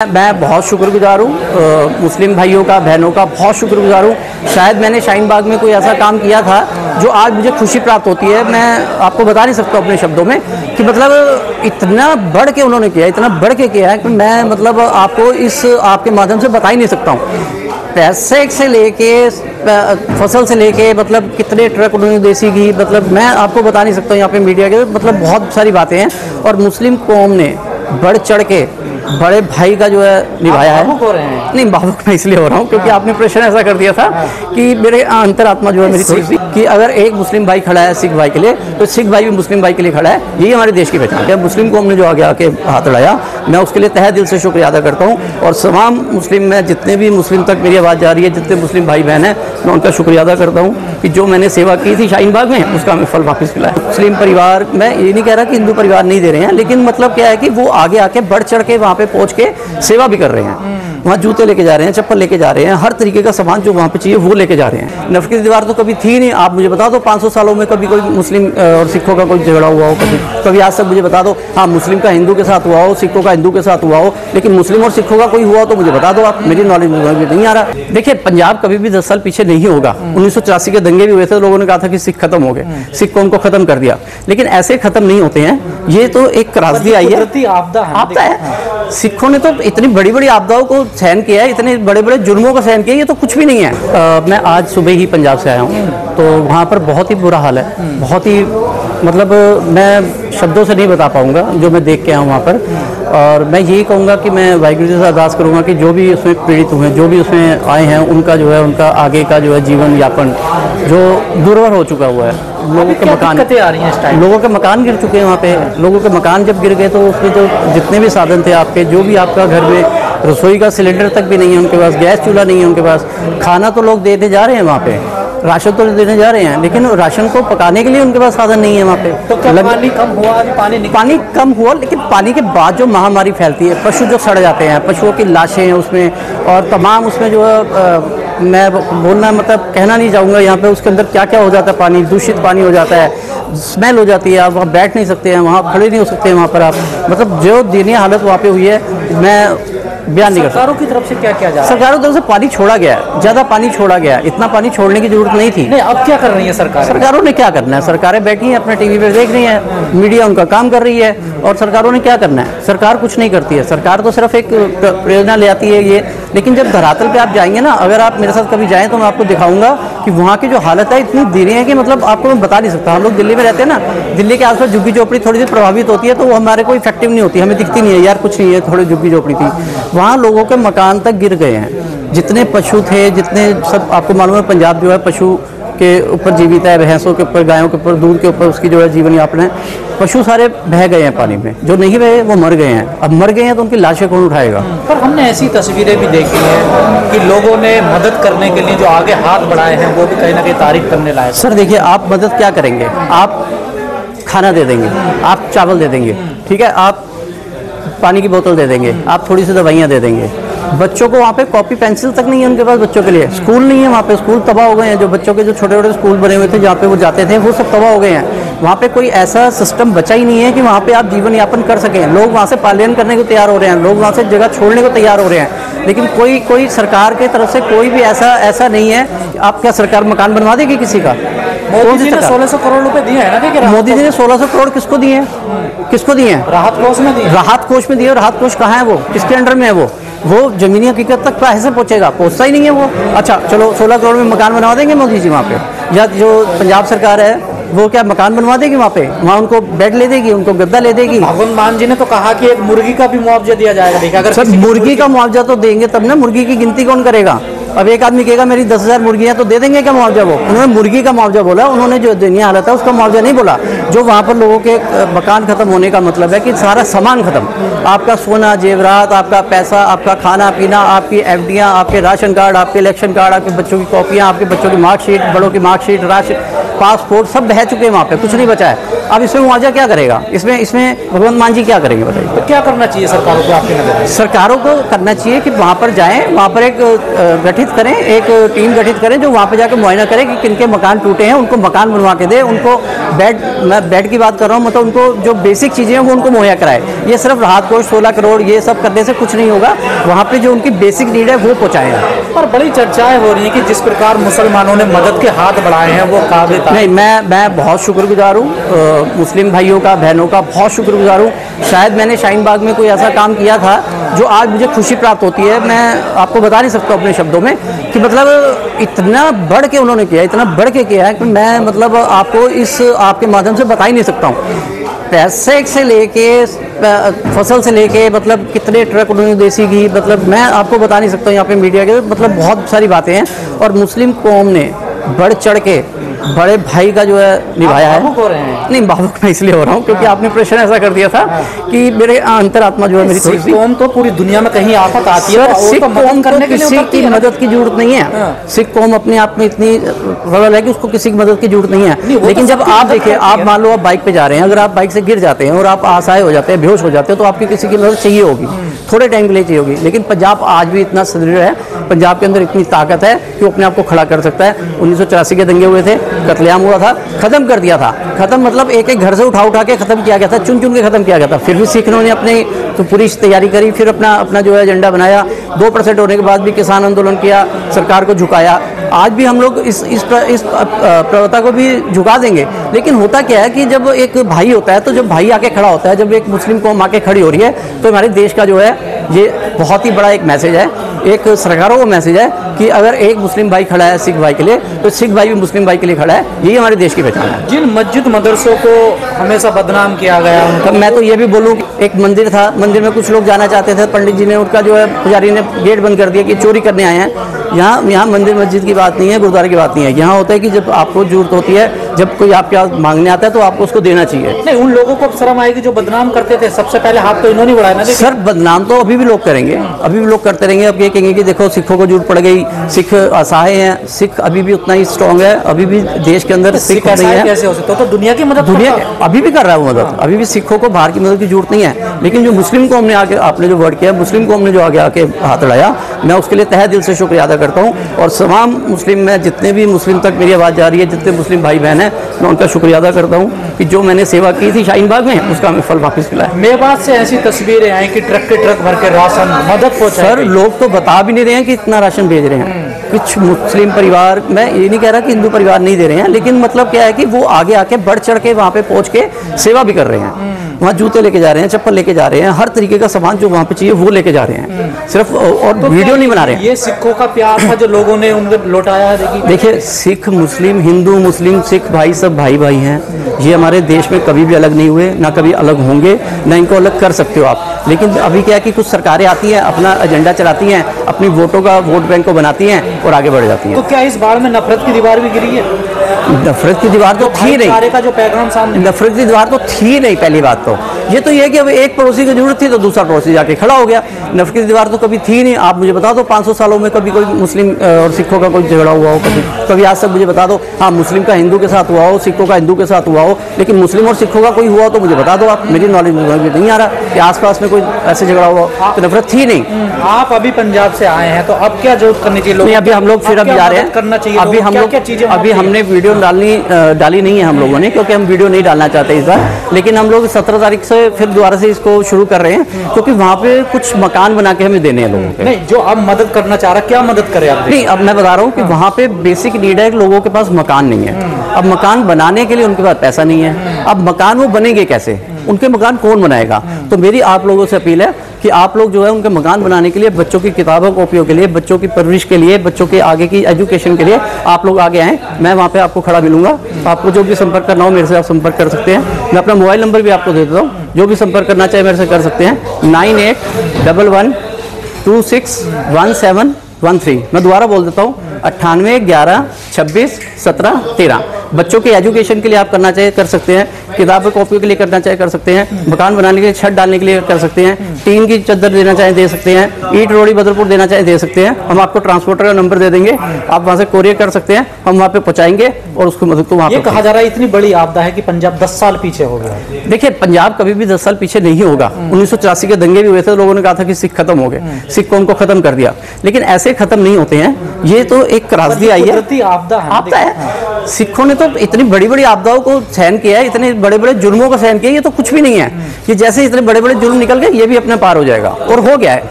मैं बहुत शुक्रगुजार हूँ मुस्लिम भाइयों का, बहनों का बहुत शुक्रगुजार हूँ। शायद मैंने शाहीन बाग में कोई ऐसा काम किया था जो आज मुझे खुशी प्राप्त होती है। मैं आपको बता नहीं सकता अपने शब्दों में कि मतलब इतना बढ़ के उन्होंने किया, इतना बढ़ के किया है कि मैं मतलब आपको इस आपके माध्यम से बता ही नहीं सकता हूँ। पैसे से लेके फसल से लेके मतलब कितने ट्रक उन्होंने देसी घी, मतलब मैं आपको बता नहीं सकता हूँ यहाँ पे मीडिया के, मतलब बहुत सारी बातें हैं। और मुस्लिम कौम ने बढ़ चढ़ के बड़े भाई का जो है निभाया है। हो रहे हैं? नहीं, भावुक मैं इसलिए हो रहा हूँ क्योंकि आपने प्रश्न ऐसा कर दिया था कि मेरे अंतरात्मा जो है मेरी थोड़ी सी कि अगर एक मुस्लिम भाई खड़ा है सिख भाई के लिए, तो सिख भाई भी मुस्लिम भाई के लिए खड़ा है। यही हमारे देश की पहचान है। मुस्लिम कौम ने जो आगे आके हाथ बढ़ाया, मैं उसके लिए तहे दिल से शुक्रिया अदा करता हूँ। और तमाम मुस्लिम में जितने भी मुस्लिम तक मेरी आवाज़ जा रही है, जितने मुस्लिम भाई बहन हैं, मैं उनका शुक्रिया अदा करता हूँ कि जो मैंने सेवा की थी शाहीन बाग में, उसका हमें फल वापस मिला है। मुस्लिम परिवार, मैं ये नहीं कह रहा कि हिंदू परिवार नहीं दे रहे हैं, लेकिन मतलब क्या है कि वो आगे आके बढ़ चढ़ के वहाँ पे पहुँच के सेवा भी कर रहे हैं। वहाँ जूते लेके जा रहे हैं, चप्पल लेके जा रहे हैं, हर तरीके का सामान जो वहाँ पे चाहिए वो लेके जा रहे हैं। नफरत की दीवार तो कभी थी नहीं। आप मुझे बता दो 500 सालों में कभी कोई मुस्लिम और सिखों का कोई झगड़ा हुआ हो, कभी आज तक मुझे बता दो। हाँ, मुस्लिम का हिंदू के साथ हुआ हो, सिखों का हिंदू के साथ हुआ हो, लेकिन मुस्लिम और सिखों का कोई हुआ तो मुझे बता दो आप। मेरी नॉलेज में नहीं आ रहा। देखिए, पंजाब कभी भी 10 साल पीछे नहीं होगा। 1984 के दंगे भी हुए थे, लोगों ने कहा था कि सिख खत्म हो गए, सिख कौम को खत्म कर दिया, लेकिन ऐसे खत्म नहीं होते हैं। ये तो एक त्रासदी आई है, आपदा है। सिखों ने तो इतनी बड़ी बड़ी आपदाओं को सहन किया है, इतने बड़े बड़े जुर्मों को सहन किया, ये तो कुछ भी नहीं है। मैं आज सुबह ही पंजाब से आया हूँ, तो वहाँ पर बहुत ही बुरा हाल है, बहुत ही मतलब मैं शब्दों से नहीं बता पाऊँगा जो मैं देख के आया हूँ वहाँ पर। और मैं यही कहूँगा कि मैं वाहिगुरू जी से अरदास करूँगा कि जो भी उसमें पीड़ित हुए, जो भी उसमें आए हैं, उनका जो है उनका आगे का जो है जीवन यापन जो दुर्भर हो चुका हुआ है। लोगों के मकान आ रही हैं, लोगों के मकान गिर चुके हैं वहाँ पे। लोगों के मकान जब गिर गए तो उसमें जो जितने भी साधन थे आपके, जो भी आपका घर में रसोई का सिलेंडर तक भी नहीं है उनके पास, गैस चूल्हा नहीं है उनके पास, खाना तो लोग देते जा रहे हैं वहाँ पे, राशन तो देने जा रहे हैं, लेकिन राशन को पकाने के लिए उनके पास साधन नहीं है वहाँ पे। तो क्या पानी कम हुआ? पानी कम हुआ, लेकिन पानी के बाद जो महामारी फैलती है, पशु जो सड़ जाते हैं, पशुओं की लाशें हैं उसमें, और तमाम उसमें जो है मैं बोलना मतलब कहना नहीं चाहूँगा यहाँ पे, उसके अंदर क्या क्या हो जाता है। पानी दूषित पानी हो जाता है, स्मेल हो जाती है, आप वहाँ बैठ नहीं सकते हैं, वहाँ खड़े नहीं हो सकते हैं वहाँ पर आप, मतलब जो दयनीय हालत वहाँ पे हुई है, मैं बयान नहीं कर सकता। सरकारों की तरफ से क्या किया जा रहा है? सरकारों की तरफ से पानी छोड़ा गया है, ज़्यादा पानी छोड़ा गया है, इतना पानी छोड़ने की जरूरत नहीं थी। नहीं, अब क्या कर रही है सरकार? सरकारों ने क्या करना है? सरकारें बैठी हैं अपने टीवी पे देख रही हैं, मीडिया उनका काम कर रही है, और सरकारों ने क्या करना है? सरकार कुछ नहीं करती है। सरकार तो सिर्फ एक प्रेरणा ले आती है ये, लेकिन जब धरातल पे आप जाएंगे ना, अगर आप मेरे साथ कभी जाएं तो मैं आपको दिखाऊंगा कि वहाँ की जो हालत है इतनी दयनीय है कि मतलब आपको मैं बता नहीं सकता। हम लोग दिल्ली में रहते हैं ना, दिल्ली के आसपास झुग्गी झोपड़ी थोड़ी सी प्रभावित होती है, तो वो हमारे को इफेक्टिव नहीं होती, हमें दिखती नहीं है, यार कुछ नहीं है, थोड़ी झुग्गी झोपड़ी थी। वहाँ लोगों के मकान तक गिर गए हैं, जितने पशु थे, जितने सब, आपको मालूम है पंजाब जो है पशु के ऊपर जीवित है, भैंसों के ऊपर, गायों के ऊपर, दूध के ऊपर उसकी जो है जीवन यापन है। पशु सारे बह गए हैं पानी में, जो नहीं बहे वो मर गए हैं। अब मर गए हैं तो उनकी लाशें कौन उठाएगा? पर हमने ऐसी तस्वीरें भी देखी हैं कि लोगों ने मदद करने के लिए जो आगे हाथ बढ़ाए हैं वो भी कहीं ना कहीं तारीफ करने लायक। सर देखिए, आप मदद क्या करेंगे? आप खाना दे देंगे, आप चावल दे देंगे, ठीक है, आप पानी की बोतल दे देंगे, आप थोड़ी सी दवाइयाँ दे देंगे। बच्चों को वहाँ पे कॉपी पेंसिल तक नहीं है उनके पास, बच्चों के लिए स्कूल नहीं है वहाँ पे, स्कूल तबाह हो गए हैं। जो बच्चों के जो छोटे छोटे स्कूल बने हुए थे जहाँ पे वो जाते थे, वो सब तबाह हो गए हैं। वहाँ पे कोई ऐसा सिस्टम बचा ही नहीं है कि वहाँ पे आप जीवन यापन कर सकें। लोग वहाँ से पलायन करने को तैयार हो रहे हैं, लोग वहाँ से जगह छोड़ने को तैयार हो रहे हैं, लेकिन कोई सरकार की तरफ से कोई भी ऐसा नहीं है। आप क्या सरकार मकान बनवा देगी किसी का? मोदी जी ने 1600 करोड़ रुपए दिए हैं ना। देखिए, मोदी जी ने 1600 करोड़ किसको दिए हैं? किसको दिए हैं? राहत कोष में दिए। राहत कोष में दिए। राहत कोष कहाँ है? वो किसके अंडर में है? वो जमीनी हकीकत तक कैसे पहुंचेगा? पहुंचता ही नहीं है वो। अच्छा चलो, 16 करोड़ में मकान बनवा देंगे मोदी जी वहाँ पे, या जो पंजाब सरकार है वो क्या मकान बनवा देगी वहाँ पे? वहाँ उनको बेड ले देगी, उनको गद्दा ले देगी। भगवंत मान जी ने तो कहा कि एक मुर्गी का भी मुआवजा दिया जाएगा। देखिए, अगर सर मुर्गी का मुआवजा तो देंगे तब ना, मुर्गी की गिनती कौन करेगा? अब एक आदमी कहेगा मेरी 10,000 मुर्गियाँ, तो दे देंगे क्या मुआवजा? वो उन्होंने मुर्गी का मुआवजा बोला, उन्होंने जो दयनीय हालत है उसका मुआवजा नहीं बोला। जो वहाँ पर लोगों के मकान खत्म होने का मतलब है कि सारा सामान खत्म, आपका सोना जेवरात, आपका पैसा, आपका खाना पीना, आपकी एफडियाँ, आपके राशन कार्ड, आपके इलेक्शन कार्ड, आपके बच्चों की कॉपियाँ, आपके बच्चों की मार्कशीट, बड़ों की मार्कशीट, राशन, पासपोर्ट सब बह चुके हैं वहाँ पे, कुछ नहीं बचा है। अब इसमें मुआवजा क्या करेगा? इसमें भगवंत मान जी क्या करेंगे बताइए? तो क्या करना चाहिए सरकारों को आपके नजर में? सरकारों को करना चाहिए कि वहाँ पर जाएं, वहाँ पर एक गठित करें, एक टीम गठित करें जो वहाँ पर जाकर मुआयना करें कि किनके मकान टूटे हैं, उनको मकान बनवा के दे, उनको मैं बेड की बात कर रहा हूँ, मतलब उनको जो बेसिक चीज़ें हैं वो उनको मुहैया कराए। ये सिर्फ राहत कोष 16 करोड़ ये सब करने से कुछ नहीं होगा, वहाँ पे जो उनकी बेसिक नीड है वो पहुँचाएगा। पर बड़ी चर्चाएं हो रही हैं कि जिस प्रकार मुसलमानों ने मदद के हाथ बढ़ाए हैं वो काबिल है। नहीं, मैं बहुत शुक्रगुजार हूँ मुस्लिम भाइयों का, बहनों का बहुत शुक्रगुजार हूँ। शायद मैंने शाहीन बाग में कोई ऐसा काम किया था जो आज मुझे खुशी प्राप्त होती है। मैं आपको बता नहीं सकता अपने शब्दों में कि मतलब इतना बढ़ के उन्होंने किया, इतना बढ़ के किया है कि मैं मतलब आपको इस आपके माध्यम से बता ही नहीं सकता हूँ। पैसे से लेके फसल से लेके मतलब कितने ट्रक उन्होंने देसी घी, मतलब मैं आपको बता नहीं सकता यहाँ पे मीडिया के, मतलब बहुत सारी बातें हैं। और मुस्लिम कौम ने बढ़ चढ़ के बड़े भाई का जो है निभाया है। हो रहे हैं? नहीं, भावुक मैं इसलिए हो रहा हूँ क्योंकि आपने प्रश्न ऐसा कर दिया था कि मेरे अंतरात्मा जो है मेरी थोड़ी सी। कौम तो पूरी दुनिया में कहीं आफत आती है, सिख कौम करने के किसी की मदद की जरूरत नहीं है। सिख कौम अपने आप में इतनी प्रबल है कि उसको किसी की मदद की जरूरत नहीं है। लेकिन जब आप देखिए, आप मान लो आप बाइक पे जा रहे हैं, अगर आप बाइक से गिर जाते हैं और आप असहाय हो जाते हैं, बेहोश हो जाते हैं, तो आपकी किसी की मदद चाहिए होगी, थोड़े टाइम के लिए चाहिए होगी। लेकिन पंजाब आज भी इतना सुदृढ़ है, पंजाब के अंदर इतनी ताकत है कि वो अपने आप को खड़ा कर सकता है। 1984 के दंगे हुए थे, कत्लेआम हुआ था, खत्म कर दिया था। खत्म मतलब एक एक घर से उठा के खत्म किया गया था, चुन चुन के खत्म किया गया था। फिर भी सिखों ने अपने तो पूरी तैयारी करी, फिर अपना जो है एजेंडा बनाया। 2% होने के बाद भी किसान आंदोलन किया, सरकार को झुकाया। आज भी हम लोग इस प्रवृत्ति को भी झुका देंगे। लेकिन होता क्या है कि जब एक भाई होता है, तो जब भाई आके खड़ा होता है, जब एक मुस्लिम कौम आके खड़ी हो रही है, तो हमारे देश का जो है ये बहुत ही बड़ा एक मैसेज है, एक सरकारों का मैसेज है कि अगर एक मुस्लिम भाई खड़ा है सिख भाई के लिए, तो सिख भाई भी मुस्लिम भाई के लिए खड़ा है। यही हमारे देश की पहचान है। जिन मस्जिद मदरसों को हमेशा बदनाम किया गया उनका, मैं तो ये भी बोलूँ, एक मंदिर था, मंदिर में कुछ लोग जाना चाहते थे, पंडित जी ने उनका जो है पुजारी ने गेट बंद कर दिया कि चोरी करने आए हैं। यहाँ मंदिर मस्जिद की बात नहीं है, गुरुद्वारे की बात नहीं है। यहाँ होता है कि जब आपको जरूरत होती है, जब कोई आपके पास मांगने आता है, तो आपको उसको देना चाहिए। नहीं, उन लोगों को शर्म आएगी जो बदनाम करते थे। सबसे पहले हाथ तो इन्होंने बढ़ाया ना। सर, बदनाम तो अभी भी लोग करेंगे, अभी भी लोग करते रहेंगे। अब ये कहेंगे कि देखो सिखों को जरूरत पड़ गई, सिख असहाय हैं। सिख अभी भी उतना ही स्ट्रांग है, अभी भी देश के अंदर सिख नहीं है। कैसे हो सकता? तो दुनिया की मदद, दुनिया अभी भी कर रहा है वो मदद। अभी भी सिखों को बाहर की मदद की जरूरत नहीं है। लेकिन जो मुस्लिम कौम ने आके, आपने जो वर्ड किया, मुस्लिम कौम ने जो आगे आके हाथ बढ़ाया, मैं उसके लिए तहे दिल से शुक्रिया अदा करता हूँ। और तमाम मुस्लिम में जितने भी मुस्लिम तक मेरी आवाज़ जा रही है, जितने मुस्लिम भाई बहन हैं, मैं उनका शुक्रिया अदा करता हूँ कि जो मैंने सेवा की थी शाहीन बाग में, उसका हमें फल वापस मिला है। मेवात से ऐसी तस्वीरें आई कि ट्रक के ट्रक भर के राशन मदद पहुंचाई। सर, लोग तो बता भी नहीं रहे हैं कि इतना राशन भेज रहे हैं। कुछ मुस्लिम परिवार, मैं ये नहीं कह रहा कि हिंदू परिवार नहीं दे रहे हैं, लेकिन मतलब क्या है कि वो आगे आके बढ़ चढ़ के वहाँ पे पहुँच के सेवा भी कर रहे हैं। वहाँ जूते लेके जा रहे हैं, चप्पल लेके जा रहे हैं, हर तरीके का सामान जो वहाँ पे चाहिए वो लेके जा रहे हैं। सिर्फ और तो वीडियो नहीं बना रहे हैं। ये सिखों का प्यार था जो लोगों ने उनको लौटाया है। देखिए, सिख मुस्लिम, हिंदू मुस्लिम, सिख भाई सब भाई भाई हैं। ये हमारे देश में कभी भी अलग नहीं हुए, ना कभी अलग होंगे, ना इनको अलग कर सकते हो आप। लेकिन अभी क्या है कि कुछ सरकारें आती हैं, अपना एजेंडा चलाती हैं, अपनी वोटों का वोट बैंक को बनाती हैं और आगे बढ़ जाती हैं। तो क्या इस बार में नफरत की दीवार भी गिरी है? नफरत की दीवार तो थी नहीं, का जो पैगाम सामने, नफरत की दीवार तो थी नहीं। पहली बात तो ये है कि अब एक पड़ोसी की जरूरत थी तो दूसरा पड़ोसी जाके खड़ा हो गया। नफरत की दीवार तो कभी थी नहीं। आप मुझे बता दो 500 सालों में कभी कोई मुस्लिम और सिखों का कोई झगड़ा हुआ हो? कभी आज तक मुझे बता दो। हाँ, मुस्लिम का हिंदू के साथ हुआ हो, सिखों का हिंदू के साथ हुआ हो, लेकिन मुस्लिम और सिखों का कोई हुआ हो तो मुझे बता दो आप। मेरी नॉलेज में नहीं आ रहा कि आसपास में कोई ऐसे झगड़ा हुआ हो। तो नफरत थी नहीं। आप अभी पंजाब से आए हैं, तो अब क्या जरूरत करनी चाहिए? नहीं, अभी हम लोग फिर अब जा रहे हैं, करना चाहिए। अभी हम लोग अभी हमने वीडियो डाली नहीं है हम लोगों ने, क्योंकि हम वीडियो नहीं डालना चाहते इस बार। लेकिन हम लोग 17 तारीख से फिर दोबारा से इसको शुरू कर रहे हैं, क्योंकि वहाँ पे कुछ मकान बना के हमें देने हैं लोगों के। नहीं, जो अब मदद करना चाह रहा, क्या मदद करे आप? नहीं, अब मैं बता रहा हूँ कि वहाँ पे बेसिक नीड है, लोगों के पास मकान नहीं है। अब मकान बनाने के लिए उनके पास पैसा नहीं है। अब मकान वो बनेंगे कैसे? उनके मकान कौन बनाएगा? तो मेरी आप लोगों से अपील है कि आप लोग जो है उनके मकान बनाने के लिए, बच्चों की किताबों कॉपियों के लिए, बच्चों की परवरिश के लिए, बच्चों के आगे की एजुकेशन के लिए आप लोग आगे आएँ। मैं वहाँ पे आपको खड़ा मिलूंगा। आपको जो भी संपर्क करना हो मेरे से आप संपर्क कर सकते हैं। मैं अपना मोबाइल नंबर भी आपको दे देता हूँ, जो भी संपर्क करना चाहे मेरे से कर सकते हैं। 9811261713। मैं दोबारा बोल देता हूँ, 9811261713। बच्चों के एजुकेशन के लिए आप करना चाहिए कर सकते हैं, किताबें कॉपी के लिए करना चाहे कर सकते हैं, मकान बनाने के लिए, छत डालने के लिए कर सकते हैं, टीन की चद्दर देना चाहे दे सकते हैं, ईट रोड़ी बदरपुर देना चाहे दे सकते हैं। हम आपको ट्रांसपोर्टर का नंबर दे देंगे, आप वहाँ से कोरियर कर सकते हैं, हम वहाँ पे पहुँचाएंगे और उसको मदद को वहाँ ये कहा जा रहा है इतनी बड़ी आपदा है कि पंजाब 10 साल पीछे हो गया है। देखिए, पंजाब कभी भी 10 साल पीछे नहीं होगा। 1984 के दंगे भी हुए थे, लोगों ने कहा था कि सिख खत्म हो गए, सिख कौम को खत्म कर दिया, लेकिन ऐसे खत्म नहीं होते हैं। ये तो एक त्रासदी आई है, आपदा है। सिखों ने तो इतनी बड़ी बड़ी आपदाओं को सहन किया है, इतने बड़े बड़े जुर्मों को सहन किया, ये तो कुछ भी नहीं है। ये जैसे इतने बड़े बड़े जुर्म निकल गए, ये भी अपने पार हो जाएगा और हो गया है।